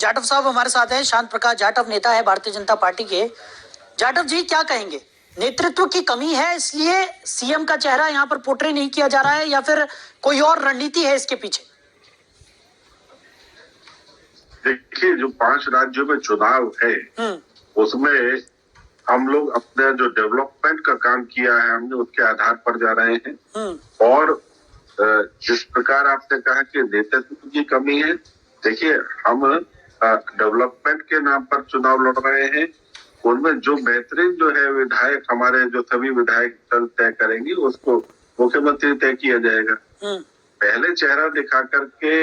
जाटव साहब हमारे साथ हैं। शांत प्रकाश जाटव नेता है भारतीय जनता पार्टी के। जाटव जी, क्या कहेंगे? नेतृत्व की कमी है इसलिए सीएम का चेहरा यहाँ पर पोर्ट्रे नहीं किया जा रहा है, या फिर कोई और रणनीति है इसके पीछे? देखिए, जो 5 राज्यों में चुनाव है उसमें हम लोग अपने जो डेवलपमेंट का काम किया है हमने उसके आधार पर जा रहे हैं। और जिस प्रकार आपने कहा कि नेतृत्व की कमी है, देखिए हम डेवलपमेंट के नाम पर चुनाव लड़ रहे हैं। उनमें जो बेहतरीन जो है विधायक, हमारे जो सभी विधायक दल तय करेंगे उसको मुख्यमंत्री तय किया जाएगा। पहले चेहरा दिखा करके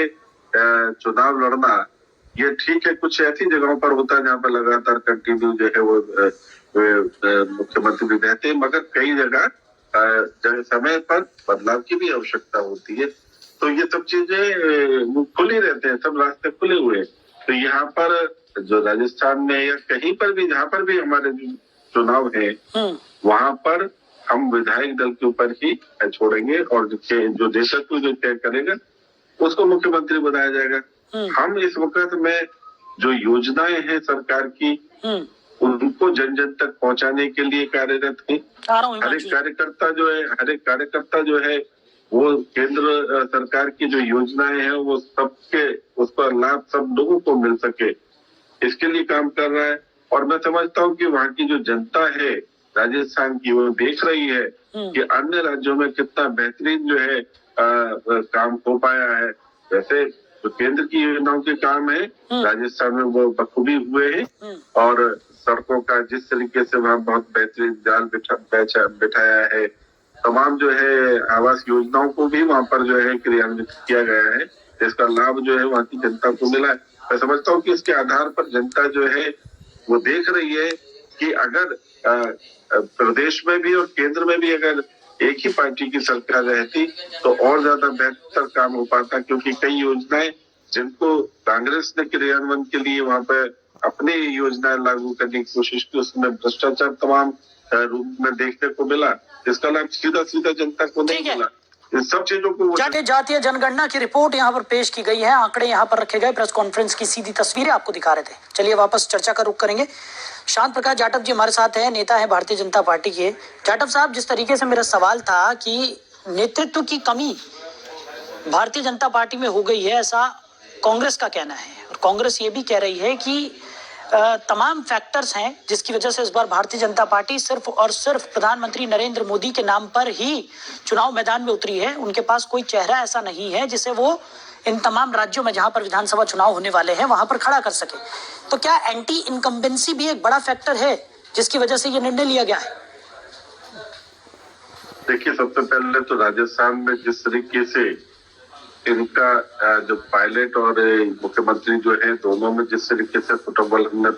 चुनाव लड़ना ये ठीक है, कुछ ऐसी जगहों पर होता है जहाँ पर लगातार कंटिन्यू जो है वो मुख्यमंत्री भी रहते हैं, मगर कई जगह समय पर बदलाव की भी आवश्यकता होती है। तो ये सब चीजें खुली रहते हैं, सब रास्ते खुले हुए हैं। तो यहाँ पर जो राजस्थान में या कहीं पर भी जहाँ पर भी हमारे चुनाव है वहाँ पर हम विधायक दल के ऊपर ही छोड़ेंगे और जो नेतृत्व जो तय करेगा उसको मुख्यमंत्री बनाया जाएगा। हम इस वक्त में जो योजनाएं हैं सरकार की उनको जन जन तक पहुंचाने के लिए कार्यरत है। हर एक कार्यकर्ता जो है वो केंद्र सरकार की जो योजनाएं हैं वो सबके उसका लाभ सब लोगों को मिल सके, इसके लिए काम कर रहा है। और मैं समझता हूँ कि वहाँ की जो जनता है राजस्थान की, वो देख रही है कि अन्य राज्यों में कितना बेहतरीन जो है काम हो पाया है। वैसे जो केंद्र की योजनाओं के काम है राजस्थान में वो बखूबी हुए हैं और सड़कों का जिस तरीके से वहाँ बहुत बेहतरीन जाल बिठाया है, तमाम जो है आवास योजनाओं को भी वहाँ पर जो है क्रियान्वित किया गया है, जिसका लाभ जो है वहाँ की जनता को मिला है। मैं समझता हूँ कि इसके आधार पर जनता जो है वो देख रही है कि अगर प्रदेश में भी और केंद्र में भी अगर एक ही पार्टी की सरकार रहती तो और ज्यादा बेहतर काम हो पाता, क्योंकि कई योजनाएं जिनको कांग्रेस ने क्रियान्वयन के लिए वहाँ पे अपनी योजनाएं लागू करने की कोशिश की, उसमें भ्रष्टाचार तमाम रूप में देखने को मिला, जिसका लाभ सीधा सीधा जनता को नहीं मिला। इन सब चीजों को जातीय जनगणना की रिपोर्ट यहाँ पर पेश की गई है, आंकड़े यहाँ पर रखे गए, प्रेस कॉन्फ्रेंस की सीधी तस्वीरें आपको दिखा रहे थे। चलिए वापस चर्चा का रुख करेंगे। शांत प्रकाश जाटव जी हमारे साथ हैं, नेता है भारतीय जनता पार्टी के। जाटव साहब, जिस तरीके से मेरा सवाल था कि नेतृत्व की कमी भारतीय जनता पार्टी में हो गई है, ऐसा कांग्रेस का कहना है, और कांग्रेस ये भी कह रही है कि तमाम फैक्टर्स हैं जिसकी वजह से इस बार भारतीय जनता पार्टी सिर्फ और सिर्फ प्रधानमंत्री नरेंद्र मोदी के नाम पर ही चुनाव मैदान में उतरी है। उनके पास कोई चेहरा ऐसा नहीं है जिसे वो इन तमाम राज्यों में जहां पर विधानसभा चुनाव होने वाले हैं वहां पर खड़ा कर सके। तो क्या एंटी इनकम्बेंसी भी एक बड़ा फैक्टर है जिसकी वजह से ये निर्णय लिया गया है? देखिए, सबसे पहले तो राजस्थान में जिस तरीके से इनका जो पायलट और मुख्यमंत्री जो है दोनों में जिस तरीके से फुटबॉल हमने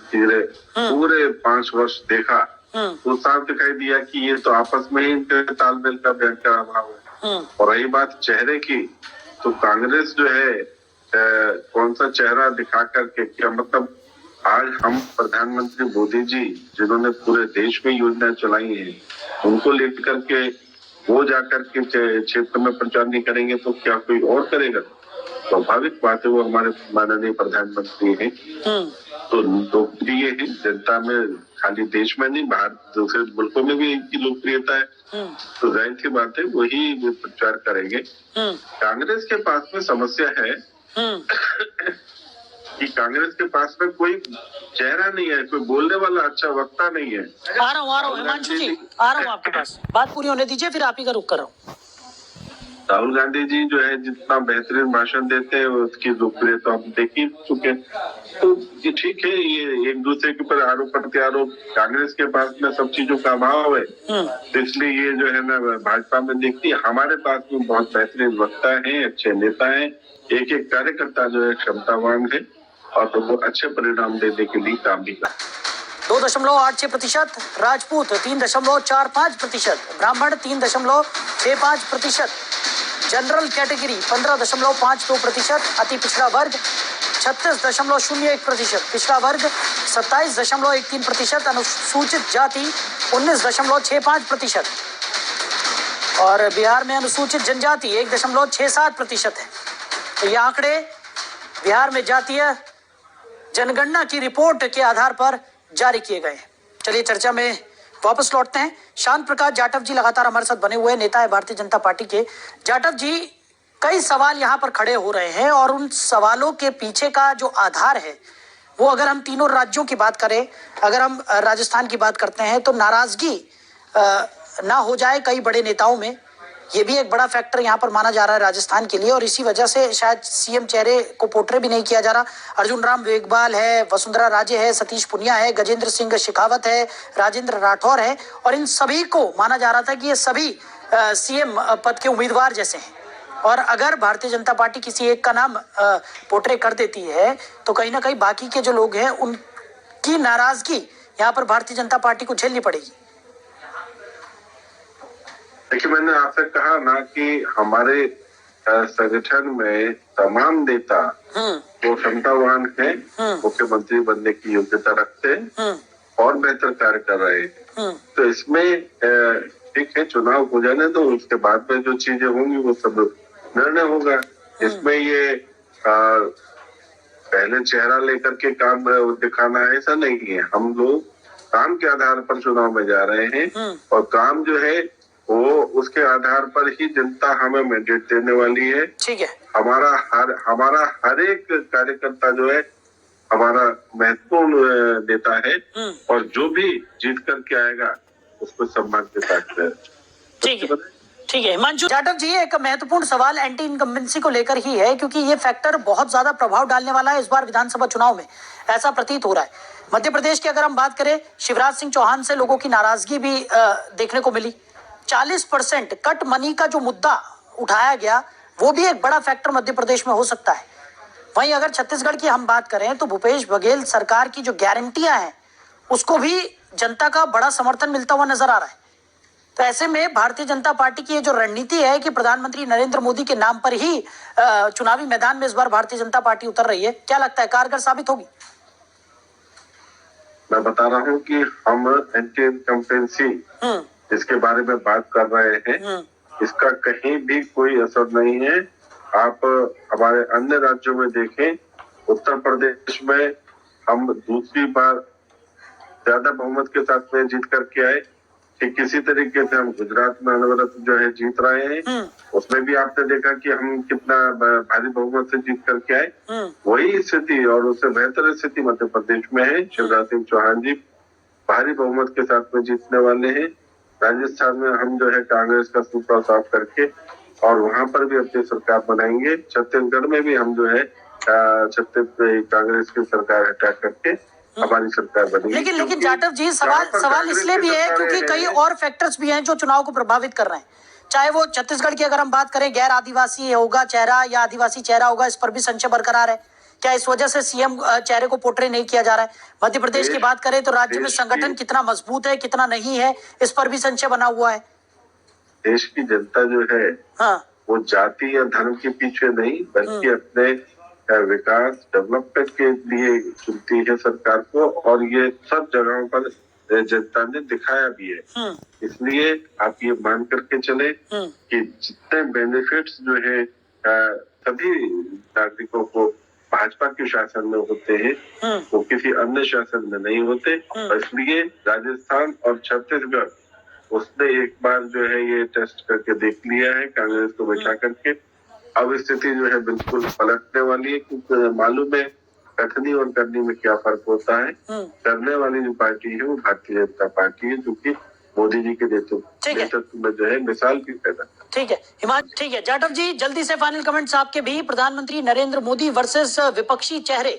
पूरे 5 वर्ष देखा, तो साफ दिखाई दिया कि ये तो आपस में ही इनके तालमेल का भयंकर अभाव है। और रही बात चेहरे की, तो कांग्रेस जो है कौन सा चेहरा दिखा करके, क्या मतलब आज हम प्रधानमंत्री मोदी जी जिन्होंने पूरे देश में योजनाएं चलाई हैं उनको लेकर के वो जाकर के क्षेत्र में प्रचार नहीं करेंगे तो क्या कोई और करेगा? स्वाभाविक बात है, वो हमारे माननीय प्रधानमंत्री हैं, तो लोकप्रिय है जनता में, खाली देश में नहीं बाहर दूसरे मुल्कों में भी इनकी लोकप्रियता है। तो जाहिर सी बात है वही प्रचार करेंगे। कांग्रेस के पास में समस्या है कि कांग्रेस के पास में कोई चेहरा नहीं है, कोई बोलने वाला अच्छा वक्ता नहीं है। आ रहा हूँ हिमांशु जी, आ रहा हूँ आपके पास, बात पूरी होने दीजिए फिर आप ही का रुख कर रहा हूँ। राहुल गांधी जी जो है जितना बेहतरीन भाषण देते हैं उसकी लोकप्रियता हम देख ही चुके, तो ये ठीक है, ये एक दूसरे के ऊपर आरोप प्रत्यारोप, कांग्रेस के पास में सब चीजों का अभाव है, तो इसलिए ये जो है ना भाजपा में देखती है। हमारे पास में बहुत बेहतरीन वक्ता है, अच्छे नेता है, एक एक कार्यकर्ता जो है क्षमतावान है और वो अच्छे परिणाम देने के लिए काम भी करते हैं। 2.86%, राजपूत 3.45%, ब्राह्मण 3.65%, जनरल कैटेगरी 15.52%, अति पिछड़ा वर्ग 36.01%, पिछड़ा वर्ग 27.13%, अनुसूचित जाति 19.65% और बिहार में अनुसूचित जनजाति 1.67% है। तो ये आंकड़े बिहार में जातीय जनगणना की रिपोर्ट के आधार पर जारी किए गए। चलिए चर्चा में वापस लौटते हैं। शांत प्रकाश जाटव जी लगातार हमारे साथ बने हुए नेता है भारतीय जनता पार्टी के। जाटव जी, कई सवाल यहाँ पर खड़े हो रहे हैं और उन सवालों के पीछे का जो आधार है वो, अगर हम तीनों राज्यों की बात करें, अगर हम राजस्थान की बात करते हैं, तो नाराजगी ना हो जाए कई बड़े नेताओं में, ये भी एक बड़ा फैक्टर यहाँ पर माना जा रहा है राजस्थान के लिए। और इसी वजह से शायद सीएम चेहरे को पोर्ट्रे भी नहीं किया जा रहा। अर्जुन राम मेघवाल है, वसुंधरा राजे है, सतीश पुनिया है, गजेंद्र सिंह शेखावत है, राजेंद्र राठौर है, और इन सभी को माना जा रहा था कि ये सभी सीएम पद के उम्मीदवार जैसे हैं। और अगर भारतीय जनता पार्टी किसी एक का नाम पोर्ट्रे कर देती है तो कहीं ना कहीं बाकी के जो लोग हैं उनकी नाराजगी यहाँ पर भारतीय जनता पार्टी को झेलनी पड़ेगी। देखिए, मैंने आपसे कहा ना कि हमारे संगठन में तमाम नेता जो क्षमतावान है, मुख्यमंत्री बनने की योग्यता रखते हैं और बेहतर कार्य कर रहे हैं। तो इसमें ठीक है, चुनाव हो जाने तो उसके बाद में जो चीजें होंगी वो सब निर्णय होगा। इसमें ये पहले चेहरा लेकर के काम दिखाना ऐसा नहीं है। हम लोग काम के आधार पर चुनाव में जा रहे हैं और काम जो है वो उसके आधार पर ही जनता हमें मैंडेट देने वाली है। ठीक है। हमारा हर एक कार्यकर्ता जो है हमारा महत्वपूर्ण नेता है और जो भी जीत करके आएगा उसको सम्मान के साथ। ठीक है, ठीक है। हिमांशु जाटव जी, एक महत्वपूर्ण सवाल एंटी इनकम्बेंसी को लेकर ही है, क्योंकि ये फैक्टर बहुत ज्यादा प्रभाव डालने वाला है इस बार विधानसभा चुनाव में, ऐसा प्रतीत हो रहा है। मध्य प्रदेश की अगर हम बात करें, शिवराज सिंह चौहान से लोगों की नाराजगी भी देखने को मिली। 40% कट मनी का जो मुद्दा उठाया गया वो भी एक बड़ा फैक्टर मध्य प्रदेश में हो सकता है। वहीं अगर छत्तीसगढ़ की हम बात करें तो भूपेश बघेल सरकार की जो गारंटियां हैं उसको भी जनता का बड़ा समर्थन मिलता हुआ नजर आ रहा है। तो ऐसे में भारतीय जनता पार्टी की ये जो रणनीति है कि प्रधानमंत्री नरेंद्र मोदी के नाम पर ही चुनावी मैदान में इस बार भारतीय जनता पार्टी उतर रही है, क्या लगता है कारगर साबित होगी? मैं बता रहा हूँ कि हम एंटी इनकम्बेंसी इसके बारे में बात कर रहे हैं, इसका कहीं भी कोई असर नहीं है। आप हमारे अन्य राज्यों में देखें, उत्तर प्रदेश में हम दूसरी बार ज्यादा बहुमत के साथ में जीत करके आए। ठीक इसी तरीके से हम गुजरात में अनवरत जो है जीत रहे हैं, उसमें भी आपने देखा कि हम कितना भारी बहुमत से जीत करके आए। वही स्थिति और उससे बेहतर स्थिति मध्य प्रदेश में है। शिवराज सिंह चौहान जी भारी बहुमत के साथ में जीतने वाले हैं। राजस्थान में हम जो है कांग्रेस का सूपा साफ करके और वहां पर भी अपनी सरकार बनाएंगे। छत्तीसगढ़ में भी हम जो है कांग्रेस की सरकार हटा करके हमारी सरकार बनेगी। लेकिन जाटव जी, सवाल इसलिए भी है क्योंकि कई और फैक्टर्स भी हैं जो चुनाव को प्रभावित कर रहे हैं। चाहे वो छत्तीसगढ़ की अगर हम बात करें, गैर आदिवासी होगा चेहरा या आदिवासी चेहरा होगा, इस पर भी संशय बरकरार है। क्या इस वजह से सीएम चेहरे को पोर्ट्रे नहीं किया जा रहा है? मध्य प्रदेश की बात करें तो राज्य में संगठन कितना मजबूत है, कितना नहीं है, इस पर भी संशय बना हुआ है। देश की जनता जो है वो जाति या धर्म के पीछे नहीं बल्कि अपने विकास डेवलपमेंट के लिए चुनती है सरकार को, और ये सब जगहों पर जनता ने दिखाया भी है। इसलिए आप ये मान करके चले कि जितने बेनिफिट्स जो है सभी नागरिकों को भाजपा के शासन में होते हैं वो किसी अन्य शासन में नहीं होते। इसलिए राजस्थान और छत्तीसगढ़ उसने एक बार जो है ये टेस्ट करके देख लिया है कांग्रेस को बैठा करके। अब स्थिति जो है बिल्कुल पलटने वाली है, क्योंकि मालूम है कथनी और करनी में क्या फर्क होता है। करने वाली जो पार्टी है वो भारतीय जनता पार्टी है, जो कि मोदी जी के नेतृत्व में जो है मिसाल भी पैदा। ठीक है हिमांशु, ठीक है। जाटव जी, जल्दी से फाइनल कमेंट्स आपके भी। प्रधानमंत्री नरेंद्र मोदी वर्सेस विपक्षी चेहरे,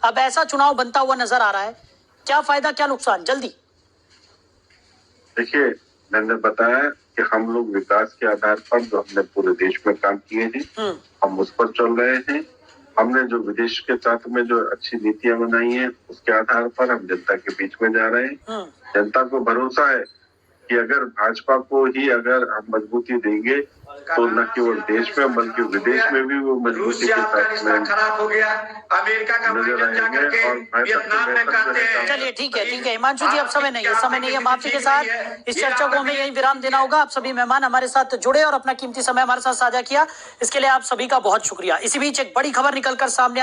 अब ऐसा चुनाव बनता हुआ नजर आ रहा है, क्या फायदा क्या नुकसान? जल्दी। देखिए, मैंने बताया कि हम लोग विकास के आधार पर जो हमने पूरे देश में काम किए हैं हम उस पर चल रहे हैं। हमने जो विदेश के साथ में जो अच्छी नीतियां बनाई हैं उसके आधार पर हम जनता के बीच में जा रहे हैं। जनता को भरोसा है कि अगर भाजपा को ही अगर हम मजबूती देंगे तो न केवल देश में बल्कि विदेश में भी वो मजबूती के साथ में खराब हो गया। अमेरिका का चलिए ठीक है हिमांशु जी, अब समय नहीं है। माफी के साथ इस चर्चा को हमें यही विराम देना होगा। आप सभी मेहमान हमारे साथ जुड़े और अपना कीमती समय हमारे साथ साझा किया, इसके लिए आप सभी का बहुत शुक्रिया। इसी बीच एक बड़ी खबर निकलकर सामने